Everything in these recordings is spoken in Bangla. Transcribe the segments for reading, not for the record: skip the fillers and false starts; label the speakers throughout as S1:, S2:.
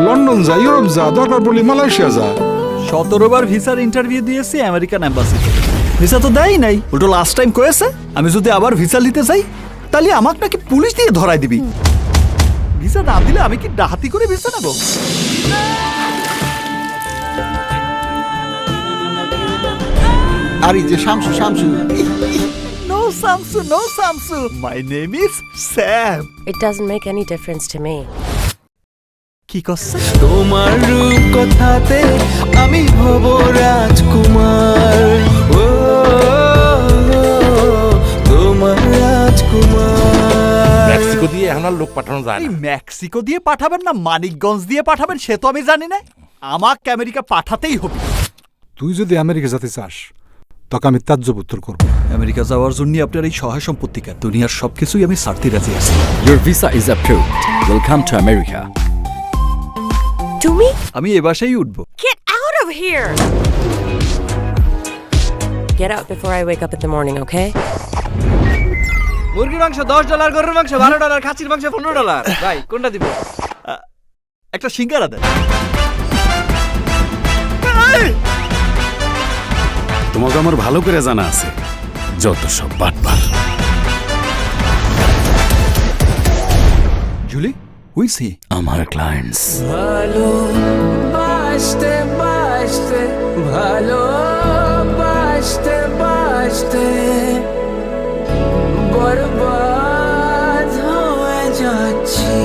S1: লন্ডন যা, ইউরোপ যা, দরকার পড়লে মালয়েশিয়া যা।
S2: 17 বার ভিসার ইন্টারভিউ দিয়েছি আমেরিকান এম্বাসিতে, ভিসা তো দেয় নাই। উল্টো লাস্ট টাইম কয়েছে আমি যদি আবার ভিসা নিতে চাই তাহলে আমাকে নাকি পুলিশ দিয়ে ধরাই দিবি। ভিসা না দিলে আমি কি ডাহাতি করে ভিসা নেবো?
S3: আর এই যে Shamsu Shamsu
S2: no Samsu, no Samsu, my name is Sam.
S4: It doesn't make any difference to me.
S2: কি করছে?
S5: তোমার রূপ কথাতে আমি হব রাজকুমার, ও তোমার রাজকুমার।
S6: মেক্সিকো দিয়ে এখন আর লোক পাঠানো যায়
S2: এই
S6: না।
S2: মেক্সিকো দিয়ে পাঠাবেন না মানিকগঞ্জ দিয়ে পাঠাবেন সে তো আমি জানি না, আমাকে আমেরিকা পাঠাতেই হবে।
S1: তুই যদি আমেরিকা যেতে চাস তোকে আমি তাজ্জব উত্তর করবো।
S2: আমেরিকা যাওয়ার জন্য আপনার এই সহায় সম্পত্তিকা দুনিয়ার সবকিছুই আমি ছাড়তে রাজি আছি।
S7: Your visa is approved. Welcome to America.
S4: Tumi,
S2: আমি এ বাসায় উঠবো।
S4: get out of here! Get out before I wake up in the morning, okay?
S5: মুরগির মাংস $10, গরুর মাংস $12, খাসির মাংস $15। ভাই কোনটা দিব?
S2: একটা সিঙ্গারা দেন।
S8: তোমাকে আমার ভালো করে জানা আছে যত সব বাটপার।
S2: জুলি, হুই সি?
S7: আমার clients.
S5: ভালো বাসতে বাসতে, ভালো বাসতে বাসতে বরবাদ হয়ে যাচ্ছি।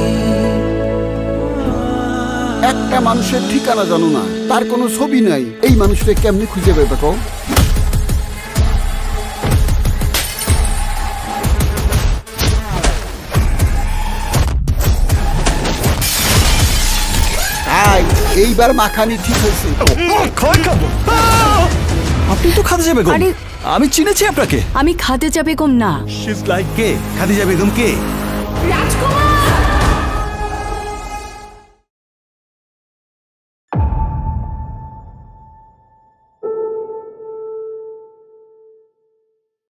S3: একটা মানুষের ঠিকানা জানো না, তার কোনো ছবি নাই, এই মানুষটা কেমনি খুঁজে পেবে কও? তাই এইবার মাখানি ঠিক হয়েছে।
S2: আপনি তো খাদিজা বেগম।
S9: আরে-
S2: আমি চিনেছি আপনাকে।
S9: আমি খাদিজা বেগম না।
S2: She is like
S8: K Khadija Begum K?
S9: Rajkumar